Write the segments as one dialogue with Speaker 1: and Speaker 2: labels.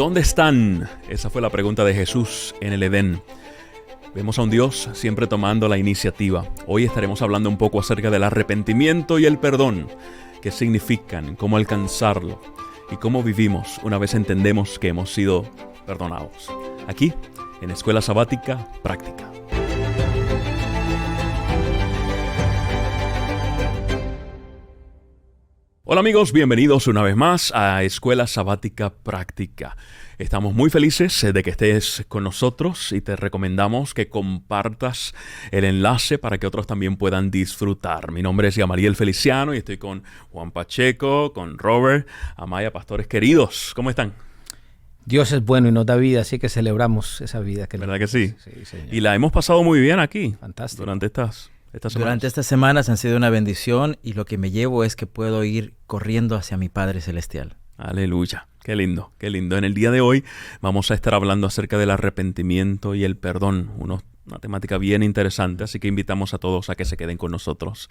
Speaker 1: ¿Dónde están? Esa fue la pregunta de Jesús en el Edén. Vemos a un Dios siempre tomando la iniciativa. Hoy estaremos hablando un poco acerca del arrepentimiento y el perdón, qué significan, cómo alcanzarlo y cómo vivimos una vez entendemos que hemos sido perdonados. Aquí, en Escuela Sabática Práctica. Hola amigos, bienvenidos una vez más a Escuela Sabática Práctica. Estamos muy felices de que estés con nosotros y te recomendamos que compartas el enlace para que otros también puedan disfrutar. Mi nombre es Gamaliel Feliciano y estoy con Juan Pacheco, con Robert, Amaya, pastores queridos. ¿Cómo están?
Speaker 2: Dios es bueno y nos da vida, así que celebramos esa vida.
Speaker 1: ¿Verdad que sí?
Speaker 2: Sí, señor.
Speaker 1: Y la hemos pasado muy bien aquí.
Speaker 2: Fantástico.
Speaker 1: Durante estas semanas.
Speaker 3: Durante estas semanas han sido una bendición y lo que me llevo es que puedo ir corriendo hacia mi Padre Celestial.
Speaker 1: Aleluya. Qué lindo, qué lindo. En el día de hoy vamos a estar hablando acerca del arrepentimiento y el perdón. Una temática bien interesante, así que invitamos a todos a que se queden con nosotros.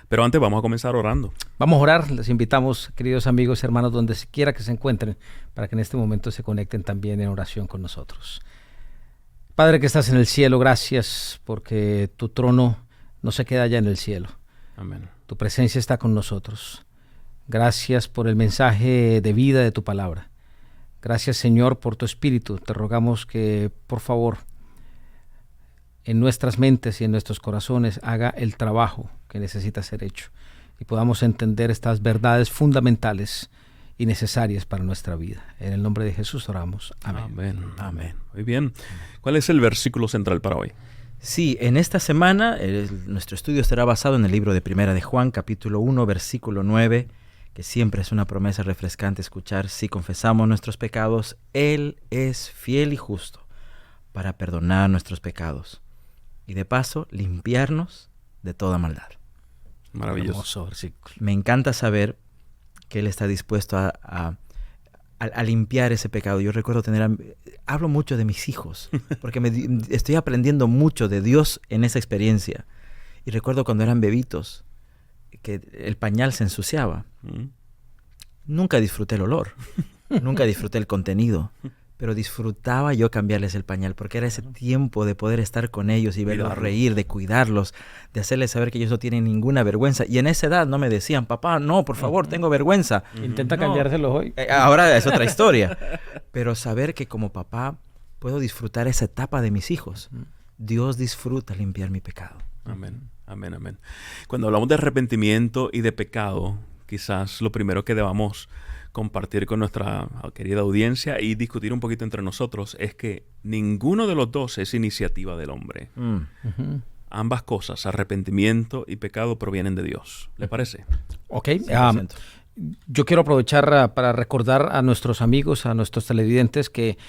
Speaker 1: Pero antes vamos a comenzar orando.
Speaker 2: Vamos a orar. Les invitamos, queridos amigos, hermanos, donde quiera que se encuentren, para que en este momento se conecten también en oración con nosotros. Padre que estás en el cielo, gracias porque tu trono no se queda allá en el cielo.
Speaker 1: Amén.
Speaker 2: Tu presencia está con nosotros. Gracias por el mensaje de vida de tu palabra. Gracias, Señor, por tu Espíritu. Te rogamos que, por favor, en nuestras mentes y en nuestros corazones haga el trabajo que necesita ser hecho y podamos entender estas verdades fundamentales y necesarias para nuestra vida. En el nombre de Jesús oramos. Amén.
Speaker 1: Amén. Amén. Muy bien. ¿Cuál es el versículo central para hoy?
Speaker 3: Sí, en esta semana nuestro estudio estará basado en el libro de Primera de Juan, capítulo 1, versículo 9, que siempre es una promesa refrescante escuchar. Si confesamos nuestros pecados, Él es fiel y justo para perdonar nuestros pecados y de paso limpiarnos de toda maldad.
Speaker 1: Maravilloso.
Speaker 2: Hermoso versículo.
Speaker 3: Me encanta saber que Él está dispuesto a limpiar ese pecado. Yo recuerdo hablo mucho de mis hijos, porque estoy aprendiendo mucho de Dios en esa experiencia. Y recuerdo cuando eran bebitos, que el pañal se ensuciaba. Nunca disfruté el olor, nunca disfruté el contenido, pero disfrutaba yo cambiarles el pañal, porque era ese tiempo de poder estar con ellos y verlos reír, de cuidarlos, de hacerles saber que ellos no tienen ninguna vergüenza. Y en esa edad no me decían, papá, no, por favor, tengo vergüenza.
Speaker 2: Intenta cambiárselos hoy.
Speaker 3: Ahora es otra historia. Pero saber que como papá puedo disfrutar esa etapa de mis hijos. Dios disfruta limpiar mi pecado.
Speaker 1: Amén, amén, amén. Cuando hablamos de arrepentimiento y de pecado, quizás lo primero que debamos compartir con nuestra querida audiencia y discutir un poquito entre nosotros es que ninguno de los dos es iniciativa del hombre. Ambas cosas, arrepentimiento y pecado, provienen de Dios. ¿Le parece?
Speaker 2: Ok.
Speaker 3: 100%.
Speaker 2: Yo quiero aprovechar para recordar a nuestros amigos, a nuestros televidentes, que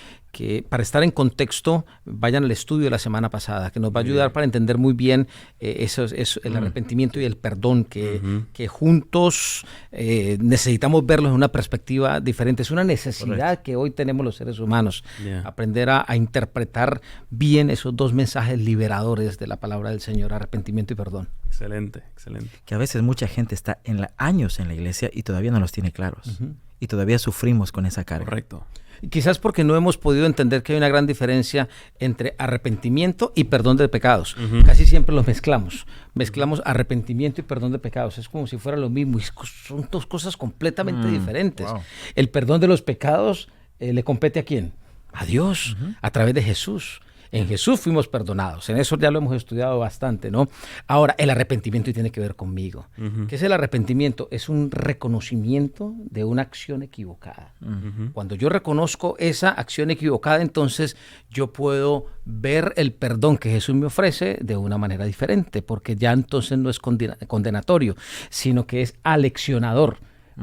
Speaker 2: para estar en contexto vayan al estudio de la semana pasada, que nos va a ayudar para entender muy bien el arrepentimiento y el perdón, que juntos necesitamos verlos en una perspectiva diferente. Es una necesidad que hoy tenemos los seres humanos, aprender a interpretar bien esos dos mensajes liberadores de la palabra del Señor, arrepentimiento y perdón.
Speaker 1: Excelente, excelente.
Speaker 3: Que a veces mucha gente está años en la iglesia y todavía no los tiene claros. Y todavía sufrimos con esa carga.
Speaker 1: Correcto.
Speaker 2: Quizás porque no hemos podido entender que hay una gran diferencia entre arrepentimiento y perdón de pecados. Casi siempre los mezclamos. Mezclamos arrepentimiento y perdón de pecados. Es como si fuera lo mismo. Y son dos cosas completamente diferentes. Wow. El perdón de los pecados le compete ¿a quién? A Dios, a través de Jesús. En Jesús fuimos perdonados. En eso ya lo hemos estudiado bastante, ¿no? Ahora, el arrepentimiento tiene que ver conmigo. ¿Qué es el arrepentimiento? Es un reconocimiento de una acción equivocada. Cuando yo reconozco esa acción equivocada, entonces yo puedo ver el perdón que Jesús me ofrece de una manera diferente, porque ya entonces no es condenatorio, sino que es aleccionador.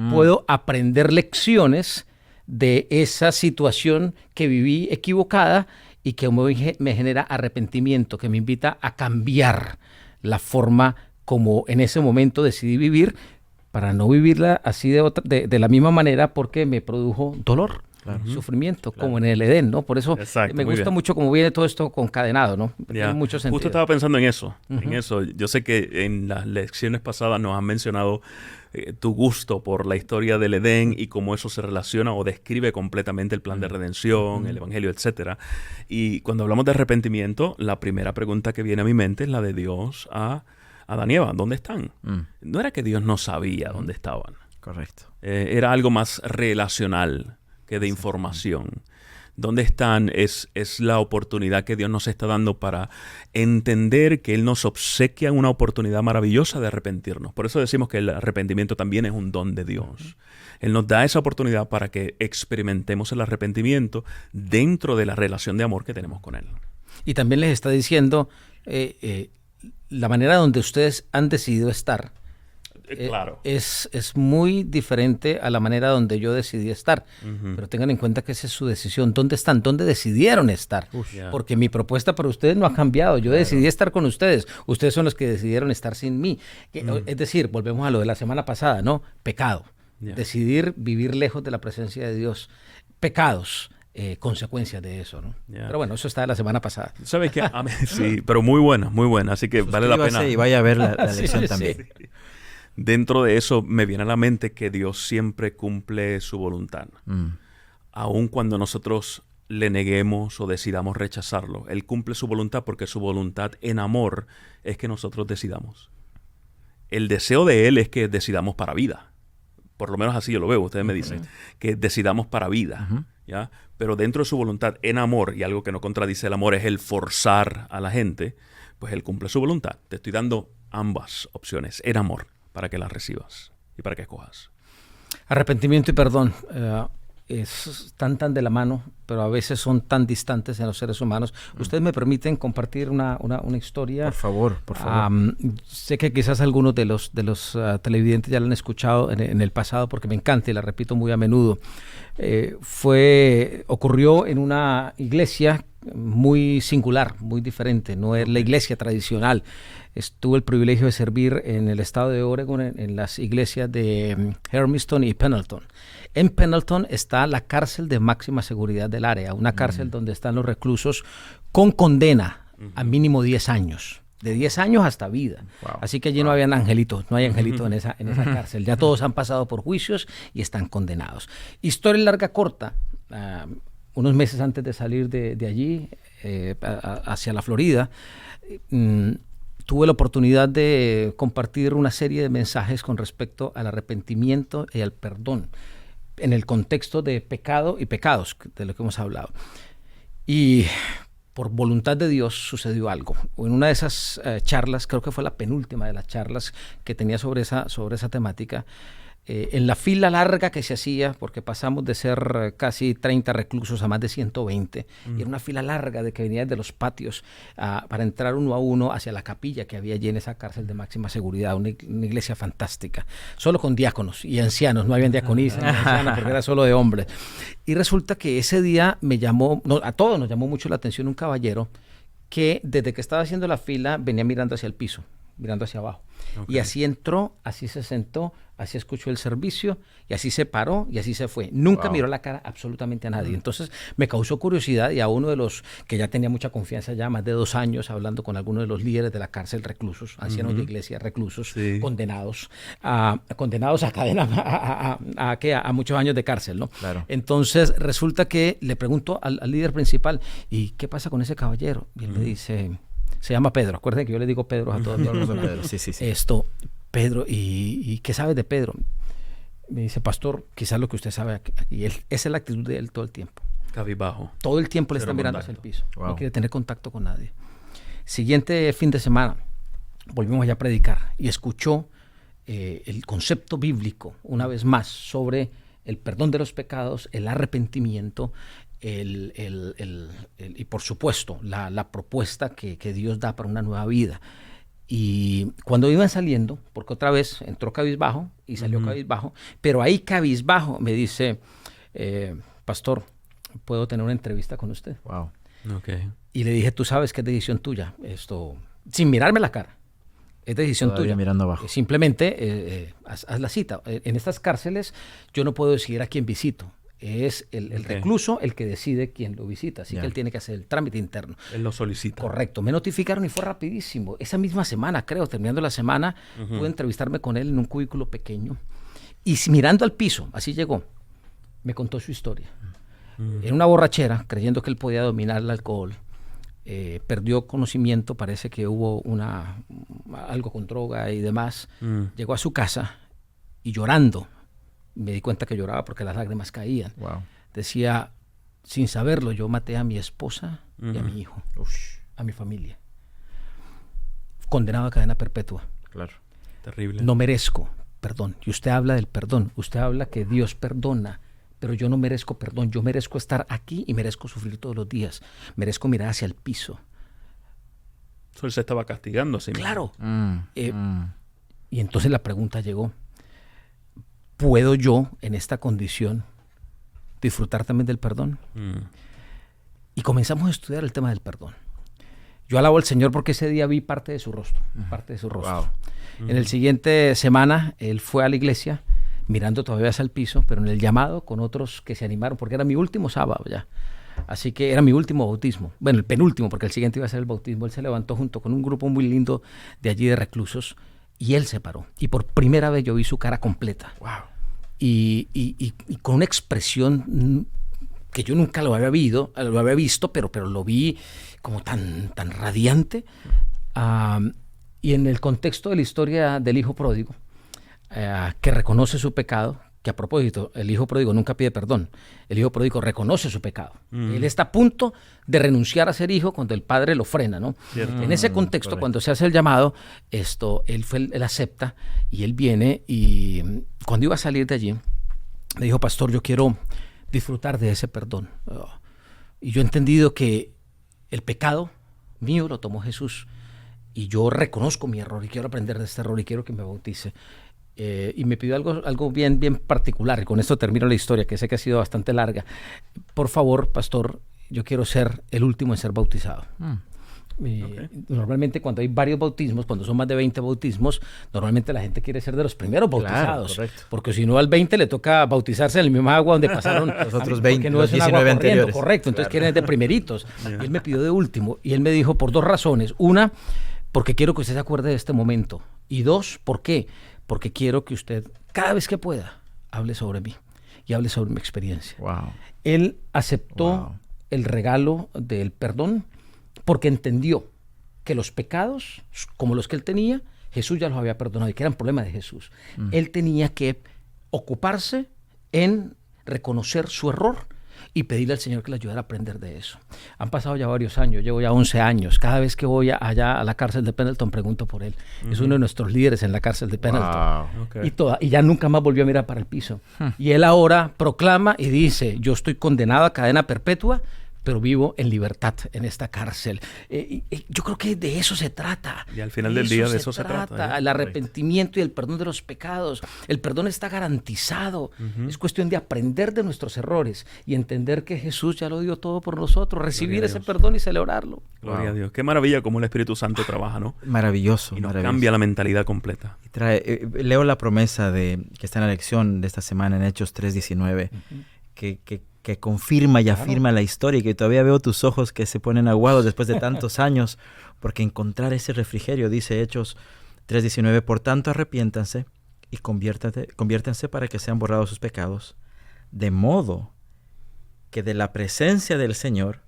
Speaker 2: Puedo aprender lecciones de esa situación que viví equivocada y que me genera arrepentimiento, que me invita a cambiar la forma como en ese momento decidí vivir, para no vivirla así de la misma manera, porque me produjo dolor, sufrimiento, como en el Edén, ¿no? Por eso me gusta mucho cómo viene todo esto concadenado, ¿no? Tiene mucho sentido.
Speaker 1: Justo estaba pensando en eso, Yo sé que en las lecciones pasadas nos han mencionado tu gusto por la historia del Edén y cómo eso se relaciona o describe completamente el plan de redención, el evangelio, etcétera. Y cuando hablamos de arrepentimiento, la primera pregunta que viene a mi mente es la de Dios a Adán y Eva. ¿Dónde están? No era que Dios no sabía dónde estaban.
Speaker 3: Correcto.
Speaker 1: Era algo más relacional que de información. ¿Dónde están? Es la oportunidad que Dios nos está dando para entender que Él nos obsequia una oportunidad maravillosa de arrepentirnos. Por eso decimos que el arrepentimiento también es un don de Dios. Él nos da esa oportunidad para que experimentemos el arrepentimiento dentro de la relación de amor que tenemos con Él.
Speaker 2: Y también les está diciendo la manera donde ustedes han decidido estar.
Speaker 1: Claro.
Speaker 2: Es muy diferente a la manera donde yo decidí estar. Pero tengan en cuenta que esa es su decisión. ¿Dónde están? ¿Dónde decidieron estar? Porque mi propuesta para ustedes no ha cambiado. Yo decidí estar con ustedes. Ustedes son los que decidieron estar sin mí. Es decir, volvemos a lo de la semana pasada, ¿no? Pecado. Decidir vivir lejos de la presencia de Dios. Pecados. Consecuencias de eso, ¿no? Pero bueno, eso está de la semana pasada.
Speaker 1: ¿Sabes qué? Sí, pero muy buena. Así que vale la pena.
Speaker 3: Y vaya a ver la lección también.
Speaker 1: Sí. Dentro de eso me viene a la mente que Dios siempre cumple su voluntad. Aun cuando nosotros le neguemos o decidamos rechazarlo, Él cumple su voluntad porque su voluntad en amor es que nosotros decidamos. El deseo de Él es que decidamos para vida. Por lo menos así yo lo veo. Ustedes me dicen que decidamos para vida. ¿Ya? Pero dentro de su voluntad en amor, y algo que no contradice el amor es el forzar a la gente, pues Él cumple su voluntad. Te estoy dando ambas opciones en amor, para que las recibas y para que escojas.
Speaker 2: Arrepentimiento y perdón están tan de la mano, pero a veces son tan distantes en los seres humanos. ¿Ustedes me permiten compartir una historia?
Speaker 3: Por favor.
Speaker 2: Sé que quizás algunos de los televidentes ya la han escuchado en el pasado porque me encanta y la repito muy a menudo. Ocurrió en una iglesia muy singular, muy diferente, no es la iglesia tradicional. Tuve el privilegio de servir en el estado de Oregon en las iglesias de Hermiston y Pendleton. En Pendleton está la cárcel de máxima seguridad del área, una cárcel donde están los reclusos con condena a mínimo 10 años. De 10 años hasta vida. Así que allí no habían angelitos, no hay angelitos en esa cárcel. Ya todos han pasado por juicios y están condenados. Historia larga, corta. Unos meses antes de salir de allí, hacia la Florida, tuve la oportunidad de compartir una serie de mensajes con respecto al arrepentimiento y al perdón, en el contexto de pecado y pecados, de lo que hemos hablado. Y por voluntad de Dios sucedió algo. En una de esas charlas, creo que fue la penúltima de las charlas que tenía sobre esa temática, en la fila larga que se hacía, porque pasamos de ser casi 30 reclusos a más de 120, y era una fila larga de que venían de los patios para entrar uno a uno hacia la capilla que había allí en esa cárcel de máxima seguridad, una iglesia fantástica, solo con diáconos y ancianos, no habían diaconisas ni ancianas porque era solo de hombres. Y resulta que ese día a todos nos llamó mucho la atención un caballero que desde que estaba haciendo la fila venía mirando hacia el piso, mirando hacia abajo. Y así entró, así se sentó, así escuchó el servicio y así se paró y así se fue. Nunca miró la cara absolutamente a nadie. Entonces me causó curiosidad y a uno de los que ya tenía mucha confianza, ya más de 2 años, hablando con algunos de los líderes de la cárcel, reclusos, ancianos de iglesia, reclusos, condenados a cadena, a muchos años de cárcel, ¿no? Claro. Entonces resulta que le pregunto al líder principal, ¿y qué pasa con ese caballero? Y él me dice... Se llama Pedro. Acuérdense que yo le digo Pedro a todos.
Speaker 3: Pedro. Sí.
Speaker 2: Pedro, ¿y qué sabe de Pedro? Me dice, pastor, quizás lo que usted sabe aquí. Y esa es la actitud de él todo el tiempo.
Speaker 1: Cabizbajo.
Speaker 2: Todo el tiempo le está mirando hacia el piso. No quiere tener contacto con nadie. Siguiente fin de semana, volvimos allá a predicar y escuchó el concepto bíblico, una vez más, sobre el perdón de los pecados, el arrepentimiento, y por supuesto la propuesta que Dios da para una nueva vida. Y cuando iban saliendo, porque otra vez entró cabizbajo y salió cabizbajo, pero ahí cabizbajo me dice, pastor, ¿puedo tener una entrevista con usted? Y le dije, tú sabes que es decisión tuya, esto, sin mirarme la cara. Es decisión
Speaker 3: todavía
Speaker 2: tuya.
Speaker 3: Mirando abajo.
Speaker 2: Simplemente haz la cita. En estas cárceles yo no puedo decidir a quién visito. Es el
Speaker 1: Ok.
Speaker 2: recluso el que decide quién lo visita, así
Speaker 3: Ya.
Speaker 2: que él tiene que hacer el trámite interno.
Speaker 1: Él lo solicita.
Speaker 2: Correcto, me notificaron y fue rapidísimo. Esa misma semana, creo, terminando la semana, pude entrevistarme con él en un cubículo pequeño. Y mirando al piso, así llegó, me contó su historia. En una borrachera, creyendo que él podía dominar el alcohol, perdió conocimiento, parece que hubo algo con droga y demás. Llegó a su casa y llorando, me di cuenta que lloraba porque las lágrimas caían.
Speaker 3: Wow.
Speaker 2: Decía, sin saberlo, yo maté a mi esposa y a mi hijo, a mi familia. Condenado a cadena perpetua.
Speaker 3: Claro.
Speaker 1: Terrible.
Speaker 2: No merezco perdón. Y usted habla del perdón. Usted habla que Dios perdona, pero yo no merezco perdón. Yo merezco estar aquí y merezco sufrir todos los días. Merezco mirar hacia el piso.
Speaker 1: So, él se estaba castigando así mismo.
Speaker 2: Claro. Y entonces la pregunta llegó. ¿Puedo yo, en esta condición, disfrutar también del perdón? Y comenzamos a estudiar el tema del perdón. Yo alabo al Señor porque ese día vi parte de su rostro, parte de su rostro. En el siguiente semana, él fue a la iglesia, mirando todavía hacia el piso, pero en el llamado con otros que se animaron, porque era mi último sábado ya. Así que era mi último bautismo. Bueno, el penúltimo, porque el siguiente iba a ser el bautismo. Él se levantó junto con un grupo muy lindo de allí de reclusos y él se paró. Y por primera vez yo vi su cara completa.
Speaker 3: Wow.
Speaker 2: Y con una expresión que yo nunca lo había visto, pero lo vi como tan radiante. Y en el contexto de la historia del hijo pródigo, que reconoce su pecado, que a propósito, el hijo pródigo nunca pide perdón, el hijo pródigo reconoce su pecado. Él está a punto de renunciar a ser hijo cuando el padre lo frena, ¿no? En ese contexto, cuando se hace el llamado, él acepta y él viene, y cuando iba a salir de allí, me dijo, pastor, yo quiero disfrutar de ese perdón. Y yo he entendido que el pecado mío lo tomó Jesús y yo reconozco mi error y quiero aprender de este error y quiero que me bautice. Y me pidió algo bien particular, y con esto termino la historia, que sé que ha sido bastante larga. Por favor, pastor, yo quiero ser el último en ser bautizado. Normalmente cuando hay varios bautismos, cuando son más de 20 bautismos, normalmente la gente quiere ser de los primeros bautizados,
Speaker 3: correcto.
Speaker 2: porque si no al 20 le toca bautizarse en el mismo agua donde pasaron
Speaker 3: Los otros
Speaker 2: porque
Speaker 3: 20,
Speaker 2: no
Speaker 3: los
Speaker 2: es un agua
Speaker 3: 19
Speaker 2: corriendo,
Speaker 3: anteriores.
Speaker 2: correcto, entonces quieren de primeritos. Y él me pidió de último, y él me dijo por dos razones. Una, porque quiero que usted se acuerde de este momento, y dos, ¿por qué? Porque quiero que usted, cada vez que pueda, hable sobre mí y hable sobre mi experiencia.
Speaker 3: Wow.
Speaker 2: Él aceptó
Speaker 3: Wow.
Speaker 2: el regalo del perdón porque entendió que los pecados, como los que él tenía, Jesús ya los había perdonado y que eran problemas de Jesús. Él tenía que ocuparse en reconocer su error y pedirle al Señor que le ayudara a aprender de eso. Han pasado ya varios años, llevo ya 11 años. Cada vez que voy allá a la cárcel de Pendleton pregunto por él. Es uno de nuestros líderes en la cárcel de Pendleton.
Speaker 3: Wow.
Speaker 1: Ok.
Speaker 2: Y ya nunca más volvió a mirar para el piso. Y él ahora proclama y dice, yo estoy condenado a cadena perpetua, pero vivo en libertad en esta cárcel. Yo creo que de eso se trata.
Speaker 1: Y al final del día de eso se trata, ¿eh?
Speaker 2: El arrepentimiento y el perdón de los pecados. El perdón está garantizado. Es cuestión de aprender de nuestros errores y entender que Jesús ya lo dio todo por nosotros, recibir
Speaker 1: a
Speaker 2: ese
Speaker 1: Dios.
Speaker 2: perdón y celebrarlo.
Speaker 1: Gloria a Dios. Qué maravilla cómo el Espíritu Santo trabaja, ¿no?
Speaker 3: Maravilloso.
Speaker 1: Y nos
Speaker 3: maravilloso.
Speaker 1: cambia la mentalidad completa.
Speaker 3: Y leo la promesa que está en la lección de esta semana en Hechos 3:19, que confirma y afirma la historia, y que todavía veo tus ojos que se ponen aguados después de tantos años, porque encontrar ese refrigerio, dice Hechos 3:19, por tanto arrepiéntanse y conviértanse para que sean borrados sus pecados, de modo que de la presencia del Señor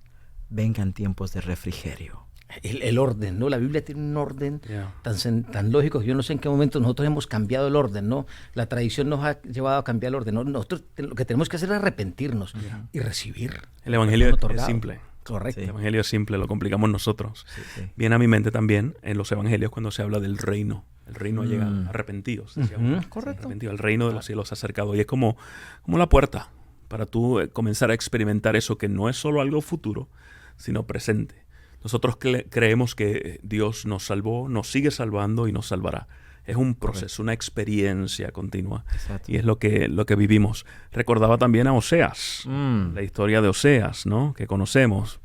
Speaker 3: vengan tiempos de refrigerio.
Speaker 2: El orden, ¿no? La Biblia tiene un orden
Speaker 1: Yeah.
Speaker 2: tan lógico que yo no sé en qué momento nosotros hemos cambiado el orden, ¿no? La tradición nos ha llevado a cambiar el orden, ¿no? Nosotros lo que tenemos que hacer es arrepentirnos y recibir.
Speaker 1: El Evangelio
Speaker 2: perdón
Speaker 1: es
Speaker 2: otorgado.
Speaker 1: simple.
Speaker 2: Correcto.
Speaker 1: El Evangelio es simple, lo complicamos nosotros.
Speaker 3: Sí.
Speaker 1: Viene a mi mente también en los Evangelios cuando se habla del reino. El reino llega arrepentidos. Decía uno.
Speaker 2: correcto.
Speaker 1: Arrepentido. El reino de los cielos se ha acercado. Y es como la puerta para tú comenzar a experimentar eso que no es solo algo futuro, sino presente. Nosotros creemos que Dios nos salvó, nos sigue salvando y nos salvará. Es un proceso, una experiencia continua.
Speaker 3: Exacto.
Speaker 1: Y es lo que vivimos. Recordaba también a Oseas, la historia de Oseas, ¿no? Que conocemos.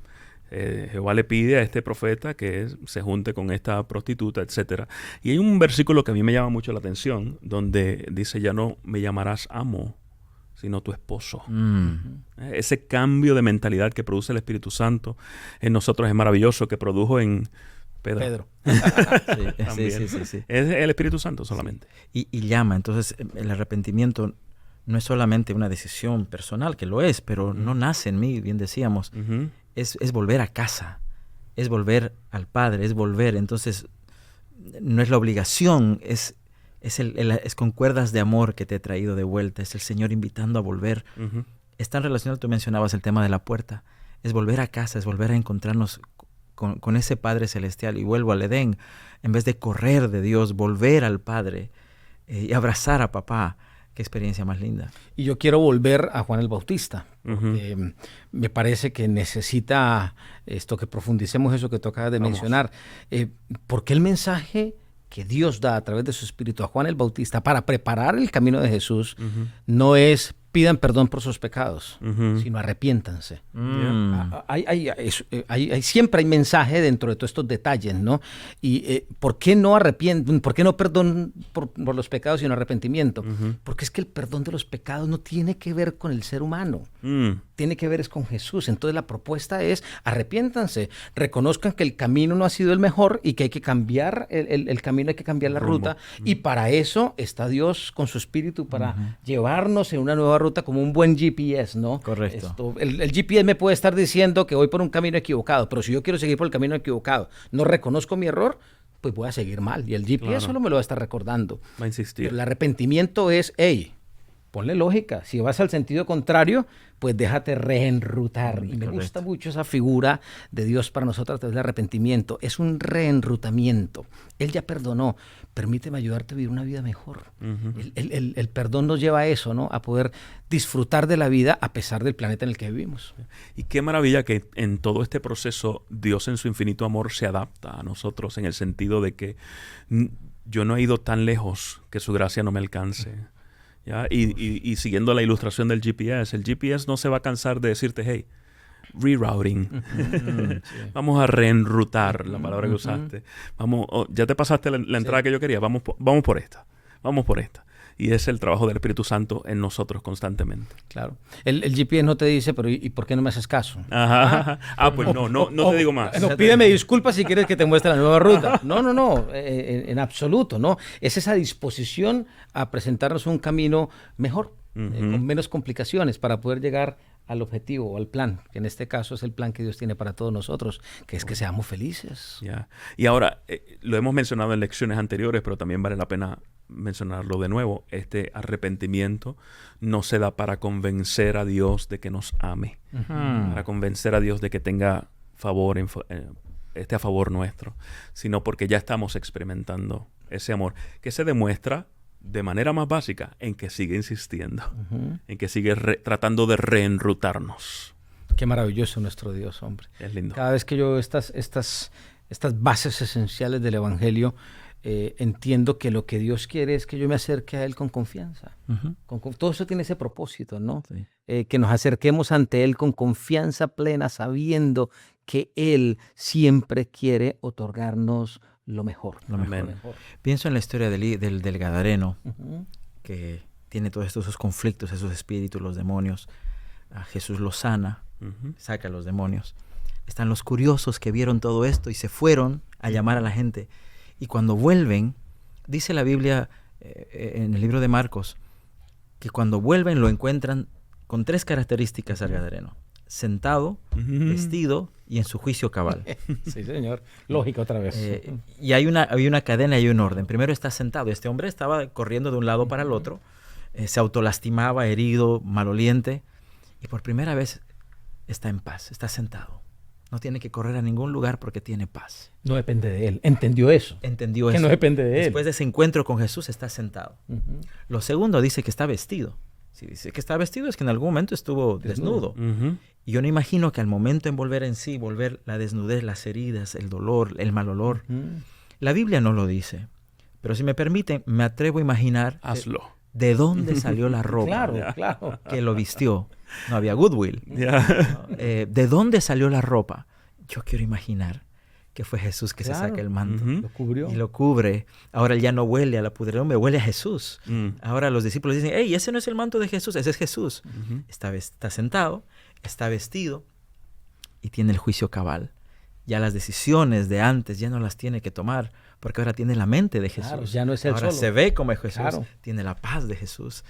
Speaker 1: Jehová le pide a este profeta que se junte con esta prostituta, etc. Y hay un versículo que a mí me llama mucho la atención, donde dice, ya no me llamarás amo, sino tu esposo. Ese cambio de mentalidad que produce el Espíritu Santo en nosotros es maravilloso, que produjo en Pedro. Sí. Es el Espíritu Santo solamente.
Speaker 3: Sí. Y llama. Entonces, el arrepentimiento no es solamente una decisión personal, que lo es, pero no nace en mí, bien decíamos. Es volver a casa, es volver al Padre, es volver. Entonces, no es la obligación, es con cuerdas de amor que te he traído de vuelta. Es el Señor invitando a volver. Es tan relacionado, tú mencionabas el tema de la puerta. Es volver a casa, es volver a encontrarnos con ese Padre Celestial. Y vuelvo al Edén. En vez de correr de Dios, volver al Padre y abrazar a papá. Qué experiencia más linda.
Speaker 2: Y yo quiero volver a Juan el Bautista. Me parece que necesita esto, que profundicemos eso que tú acabas de mencionar. Porque el mensaje que Dios da a través de su Espíritu a Juan el Bautista para preparar el camino de Jesús no es pidan perdón por sus pecados, sino arrepiéntanse. Siempre hay mensaje dentro de todos estos detalles, ¿no? Y ¿por qué no perdón por los pecados sino arrepentimiento? Porque es que el perdón de los pecados no tiene que ver con el ser humano. Tiene que ver es con Jesús. Entonces la propuesta es arrepiéntanse, reconozcan que el camino no ha sido el mejor y que hay que cambiar el camino, hay que cambiar la ruta. Y para eso está Dios con su Espíritu para llevarnos en una nueva ruta como un buen GPS, ¿no?
Speaker 3: Correcto.
Speaker 2: El GPS me puede estar diciendo que voy por un camino equivocado, pero si yo quiero seguir por el camino equivocado, no reconozco mi error, pues voy a seguir mal. Y el GPS solo me lo va a estar recordando.
Speaker 1: Va a insistir.
Speaker 2: Pero el arrepentimiento es, ponle lógica. Si vas al sentido contrario, pues déjate reenrutar. Y me gusta mucho esa figura de Dios para nosotros a través del arrepentimiento. Es un reenrutamiento. Él ya perdonó. Permíteme ayudarte a vivir una vida mejor. El perdón nos lleva a eso, ¿no? A poder disfrutar de la vida a pesar del planeta en el que vivimos.
Speaker 1: Y qué maravilla que en todo este proceso Dios en su infinito amor se adapta a nosotros en el sentido de que yo no he ido tan lejos que su gracia no me alcance. ¿Ya? Y siguiendo la ilustración del GPS, el GPS no se va a cansar de decirte, hey, rerouting. Vamos a reenrutar, la palabra que usaste. Ya te pasaste la entrada que yo quería, vamos por esta. Y es el trabajo del Espíritu Santo en nosotros constantemente.
Speaker 2: Claro. El GPS no te dice, pero ¿y por qué no me haces caso?
Speaker 1: Pues no te digo más.
Speaker 2: No, pídeme disculpas si quieres que te muestre la nueva ruta. No, en absoluto, no. Es esa disposición a presentarnos un camino mejor, con menos complicaciones, para poder llegar al objetivo o al plan, que en este caso es el plan que Dios tiene para todos nosotros, que es que seamos felices.
Speaker 1: Y ahora, lo hemos mencionado en lecciones anteriores, pero también vale la pena mencionarlo de nuevo. Este arrepentimiento no se da para convencer a Dios de que nos ame, para convencer a Dios de que tenga favor, esté a favor nuestro, sino porque ya estamos experimentando ese amor, que se demuestra de manera más básica en que sigue insistiendo, en que sigue tratando de reenrutarnos.
Speaker 2: Qué maravilloso nuestro Dios, hombre.
Speaker 1: Es lindo.
Speaker 2: Cada vez que yo veo estas bases esenciales del Evangelio, entiendo que lo que Dios quiere es que yo me acerque a Él con confianza. Todo eso tiene ese propósito, ¿no? Sí. Que nos acerquemos ante Él con confianza plena, sabiendo que Él siempre quiere otorgarnos lo mejor.
Speaker 3: Lo mejor. Pienso en la historia del Gadareno, que tiene todos esos conflictos, esos espíritus, los demonios. Jesús los sana, saca a los demonios. Están los curiosos que vieron todo esto y se fueron a llamar a la gente. Y cuando vuelven, dice la Biblia en el libro de Marcos, que cuando vuelven lo encuentran con 3 características al Gadareno: sentado, vestido y en su juicio cabal.
Speaker 2: Sí, señor. Lógica otra vez.
Speaker 3: Y había una cadena y un orden. Primero está sentado. Este hombre estaba corriendo de un lado para el otro, se autolastimaba, herido, maloliente, y por primera vez está en paz, está sentado. No tiene que correr a ningún lugar porque tiene paz.
Speaker 2: No depende de él. Entendió eso. Que no depende de él.
Speaker 3: Después de ese encuentro con Jesús está sentado. Lo segundo dice que está vestido. Si dice que está vestido es que en algún momento estuvo desnudo. Y yo no imagino que al momento en volver en sí, volver la desnudez, las heridas, el dolor, el mal olor. La Biblia no lo dice. Pero si me permiten, me atrevo a imaginar de dónde salió la ropa
Speaker 2: claro.
Speaker 3: que lo vistió. No había Goodwill. ¿De dónde salió la ropa? Yo quiero imaginar que fue Jesús que se
Speaker 2: Claro.
Speaker 3: saca el manto.
Speaker 1: Ujú.
Speaker 2: Lo cubrió.
Speaker 3: Y lo cubre. Ahora él ya no huele a la pudredumbre, huele a Jesús. Ahora los discípulos dicen, hey, ese no es el manto de Jesús, ese es Jesús.
Speaker 1: Ujú.
Speaker 3: Está sentado, está vestido y tiene el juicio cabal. Ya las decisiones de antes ya no las tiene que tomar, porque ahora tiene la mente de Jesús.
Speaker 2: Claro, ya no es él
Speaker 3: ahora
Speaker 2: solo.
Speaker 3: se ve como es Jesús,
Speaker 2: Claro.
Speaker 3: tiene la paz de Jesús.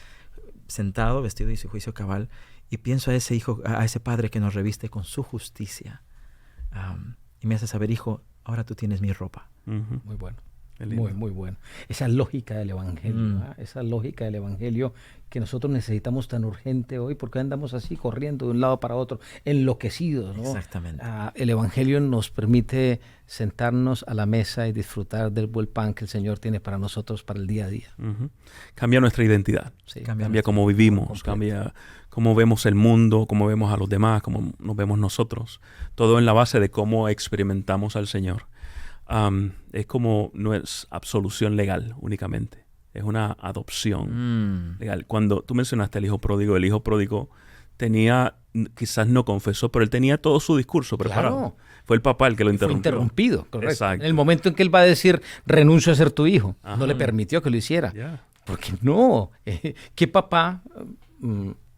Speaker 3: Sentado, vestido y su juicio cabal. Y pienso a ese hijo, a ese padre que nos reviste con su justicia. Y me hace saber, hijo, ahora tú tienes mi ropa.
Speaker 1: Ujú.
Speaker 2: Muy bueno.
Speaker 1: Qué lindo.
Speaker 2: Muy, muy bueno. Esa lógica del Evangelio, esa lógica del Evangelio que nosotros necesitamos tan urgente hoy, porque andamos así corriendo de un lado para otro, enloquecidos, ¿no?
Speaker 3: Exactamente.
Speaker 2: El Evangelio nos permite sentarnos a la mesa y disfrutar del buen pan que el Señor tiene para nosotros para el día a día.
Speaker 1: Ujú. Cambia nuestra identidad.
Speaker 2: Sí.
Speaker 1: Cambia cómo vivimos,
Speaker 2: completo.
Speaker 1: cambia cómo vemos el mundo, cómo vemos a los demás, cómo nos vemos nosotros. Todo en la base de cómo experimentamos al Señor. Es como, no es absolución legal únicamente, es una adopción legal. Cuando tú mencionaste al hijo pródigo tenía, quizás no confesó, pero él tenía todo su discurso preparado.
Speaker 2: Claro.
Speaker 1: Fue el papá el que lo
Speaker 2: Fue
Speaker 1: interrumpió.
Speaker 2: interrumpido, correcto.
Speaker 1: Exacto.
Speaker 2: En el momento en que él va a decir, renuncio a ser tu hijo,
Speaker 1: Ajá.
Speaker 2: no le permitió que lo hiciera.
Speaker 1: Ya.
Speaker 2: Porque no, ¿qué papá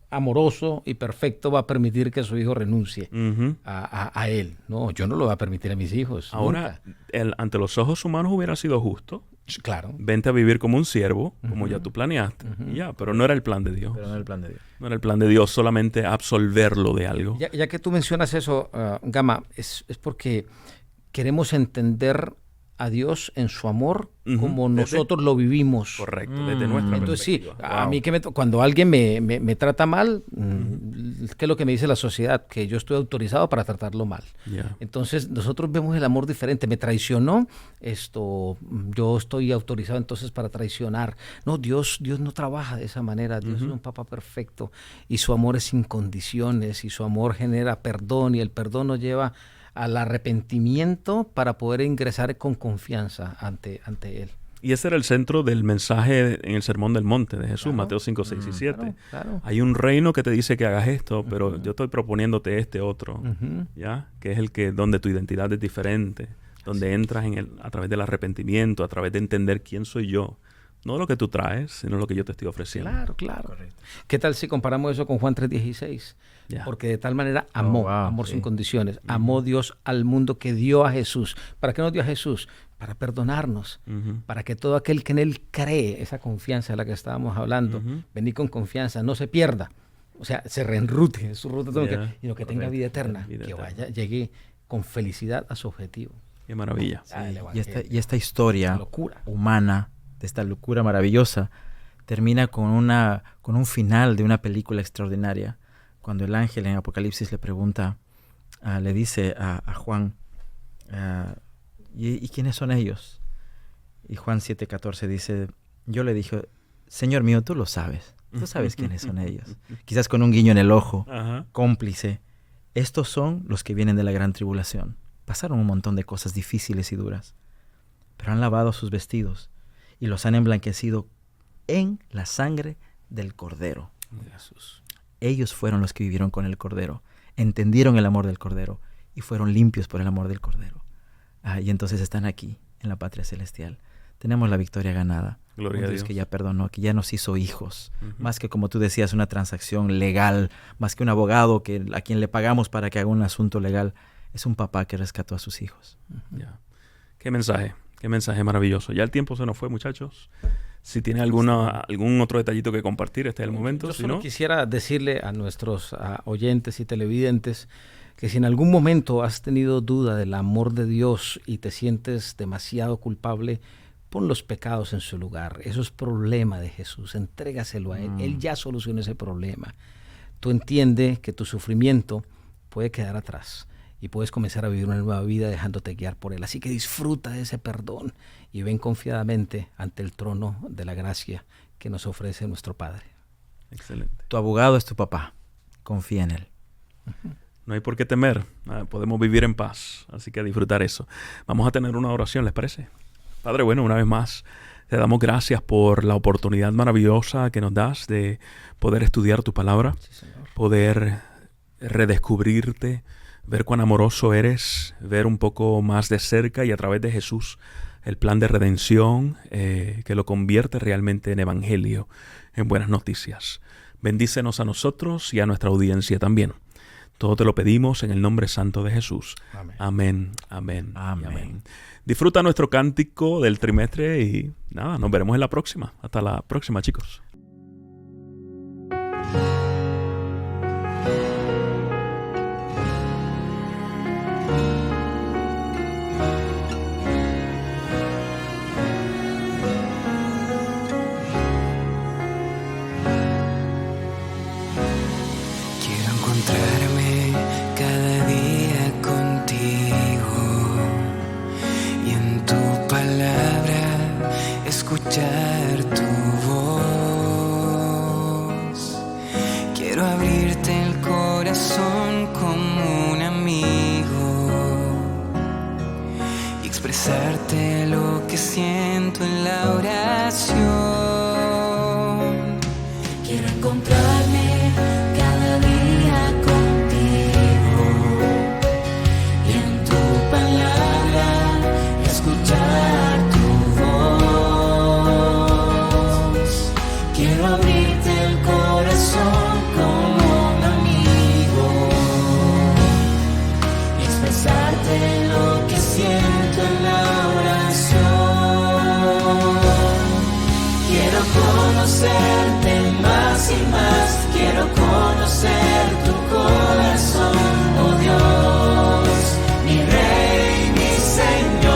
Speaker 2: amoroso y perfecto va a permitir que su hijo renuncie
Speaker 1: Ujú.
Speaker 2: a él? No, yo no lo voy a permitir a mis hijos.
Speaker 1: Ahora, ante los ojos humanos hubiera sido justo.
Speaker 2: nunca. Claro.
Speaker 1: Vente a vivir como un siervo, como ya tú planeaste. Y ya, pero no era el plan de Dios.
Speaker 3: Pero no el plan de Dios.
Speaker 1: No era el plan de Dios solamente absolverlo de algo.
Speaker 2: Ya que tú mencionas eso, Gama, es porque queremos entender a Dios en su amor
Speaker 1: Ujú.
Speaker 2: como
Speaker 1: Desde-
Speaker 2: nosotros lo vivimos.
Speaker 1: Correcto, desde nuestra
Speaker 2: Entonces sí,
Speaker 1: perspectiva.
Speaker 2: a mí que cuando alguien me trata mal, ¿qué es lo que me dice la sociedad? Que yo estoy autorizado para tratarlo mal.
Speaker 1: Ya.
Speaker 2: Entonces nosotros vemos el amor diferente. Me traicionó, yo estoy autorizado entonces para traicionar. No, Dios no trabaja de esa manera. Dios es un papá perfecto y su amor es sin condiciones y su amor genera perdón y el perdón nos lleva al arrepentimiento para poder ingresar con confianza ante Él.
Speaker 1: Y ese era el centro del mensaje en el Sermón del Monte de Jesús,
Speaker 2: Claro.
Speaker 1: Mateo 5, 6 y 7.
Speaker 2: Claro.
Speaker 1: Hay un reino que te dice que hagas esto, pero yo estoy proponiéndote este otro,
Speaker 2: Ujú.
Speaker 1: ¿ya? Que es el que donde tu identidad es diferente, donde entras a través del arrepentimiento, a través de entender quién soy yo. No lo que tú traes, sino lo que yo te estoy ofreciendo.
Speaker 2: Claro, claro.
Speaker 3: Correcto.
Speaker 2: ¿Qué tal si comparamos eso con Juan 3:16?
Speaker 1: Ya.
Speaker 2: Porque de tal manera amó,
Speaker 3: wow,
Speaker 2: amor
Speaker 3: sí.
Speaker 2: sin condiciones, amó Dios al mundo que dio a Jesús. ¿Para qué nos dio a Jesús? Para perdonarnos,
Speaker 1: Ujú.
Speaker 2: para que todo aquel que en Él cree, esa confianza de la que estábamos hablando,
Speaker 1: Ujú.
Speaker 2: venir con confianza, no se pierda, o sea, se reenrute su ruta,
Speaker 1: Ya,
Speaker 2: sino que tenga
Speaker 1: correcto.
Speaker 2: vida eterna,
Speaker 1: Vida
Speaker 2: que
Speaker 1: eterna.
Speaker 2: llegue con felicidad a su objetivo.
Speaker 1: Qué maravilla.
Speaker 2: El
Speaker 3: Y
Speaker 2: Evangelio.
Speaker 3: esta historia
Speaker 2: Una locura.
Speaker 3: humana, de esta locura maravillosa, termina con un final de una película extraordinaria. Cuando el ángel en Apocalipsis le pregunta, le dice a Juan, ¿y quiénes son ellos? Y Juan 7:14 dice, yo le dije, Señor mío, tú lo sabes. Tú sabes quiénes son ellos. Quizás con un guiño en el ojo,
Speaker 1: Ajá.
Speaker 3: cómplice. Estos son los que vienen de la gran tribulación. Pasaron un montón de cosas difíciles y duras, pero han lavado sus vestidos y los han emblanquecido en la sangre del Cordero.
Speaker 1: Jesús.
Speaker 3: Ellos fueron los que vivieron con el Cordero, entendieron el amor del Cordero y fueron limpios por el amor del Cordero. Y entonces están aquí, en la patria celestial. Tenemos la victoria ganada.
Speaker 1: Gloria
Speaker 3: Un
Speaker 1: a
Speaker 3: Dios
Speaker 1: Dios.
Speaker 3: que ya perdonó, que ya nos hizo hijos.
Speaker 1: Ujú.
Speaker 3: Más que, como tú decías, una transacción legal, más que un abogado a quien le pagamos para que haga un asunto legal. Es un papá que rescató a sus hijos.
Speaker 1: Ya. Qué mensaje maravilloso. Ya el tiempo se nos fue, muchachos. Si tiene algún otro detallito que compartir, este es el momento.
Speaker 2: Yo
Speaker 1: Si
Speaker 2: solo
Speaker 1: no,
Speaker 2: quisiera decirle a nuestros oyentes y televidentes que si en algún momento has tenido duda del amor de Dios y te sientes demasiado culpable, pon los pecados en su lugar. Eso es problema de Jesús. Entrégaselo a Él. Él ya solucionó ese problema. Tú entiendes que tu sufrimiento puede quedar atrás y puedes comenzar a vivir una nueva vida dejándote guiar por Él. Así que disfruta de ese perdón y ven confiadamente ante el trono de la gracia que nos ofrece nuestro Padre.
Speaker 1: excelente.
Speaker 3: Tu abogado es tu papá. Confía en él.
Speaker 1: No hay por qué temer. Podemos vivir en paz. Así que a disfrutar eso. Vamos a tener una oración, ¿les parece? Padre, bueno, una vez más, te damos gracias por la oportunidad maravillosa que nos das de poder estudiar tu palabra,
Speaker 2: Sí, Señor.
Speaker 1: poder redescubrirte, ver cuán amoroso eres, ver un poco más de cerca y a través de Jesús el plan de redención que lo convierte realmente en evangelio, en buenas noticias. Bendícenos a nosotros y a nuestra audiencia también. Todo te lo pedimos en el nombre santo de Jesús.
Speaker 2: Amén.
Speaker 1: Amén, amén,
Speaker 3: Amén.
Speaker 1: y amén. Disfruta nuestro cántico del trimestre y nada, nos veremos en la próxima. Hasta la próxima, chicos.
Speaker 4: Quiero encontrarme cada día contigo y en tu palabra escuchar tu voz. Quiero abrirte el corazón como un amigo y expresarte lo que siento en la oración. Quiero encontrarme cada día contigo y en tu palabra escuchar tu voz. Quiero abrirte el corazón como un amigo y expresarte lo que siento en la oración. Quiero conocerte más y más, quiero conocer tu corazón, oh Dios, mi Rey, mi Señor,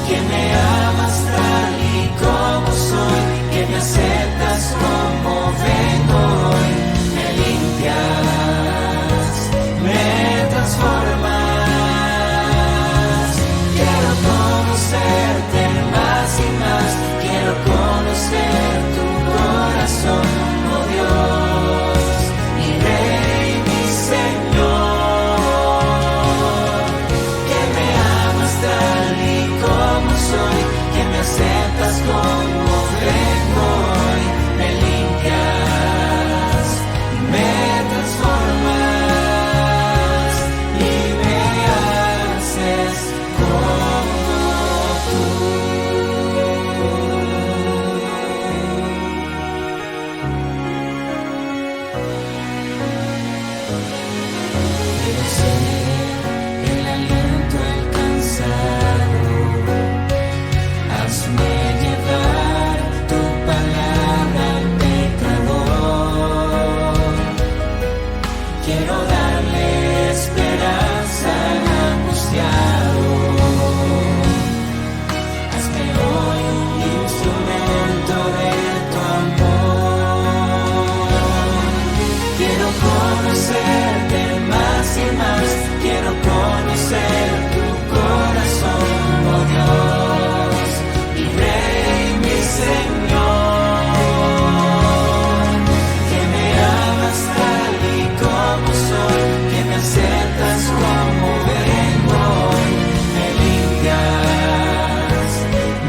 Speaker 4: que me amas tal y como soy, que me aceptas como vengo hoy, me limpias, me transformas. Quiero conocerte más y más, quiero conocer tu corazón, oh Dios, mi Rey, mi Señor, que me amas tal y como soy, que me aceptas como vengo hoy, me limpias, me transformas y me haces como tú. Quiero ser el aliento alcanzado, hazme llevar tu palabra al pecador. Quiero darle esperanza al angustiado. Hazme hoy un instrumento de tu amor. Quiero conocerte más y más, quiero conocer tu corazón, oh Dios, mi Rey, mi Señor, que me amas tal y como soy, que me aceptas como vengo hoy, me limpias,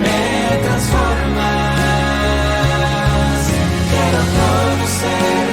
Speaker 4: me transformas. Quiero conocer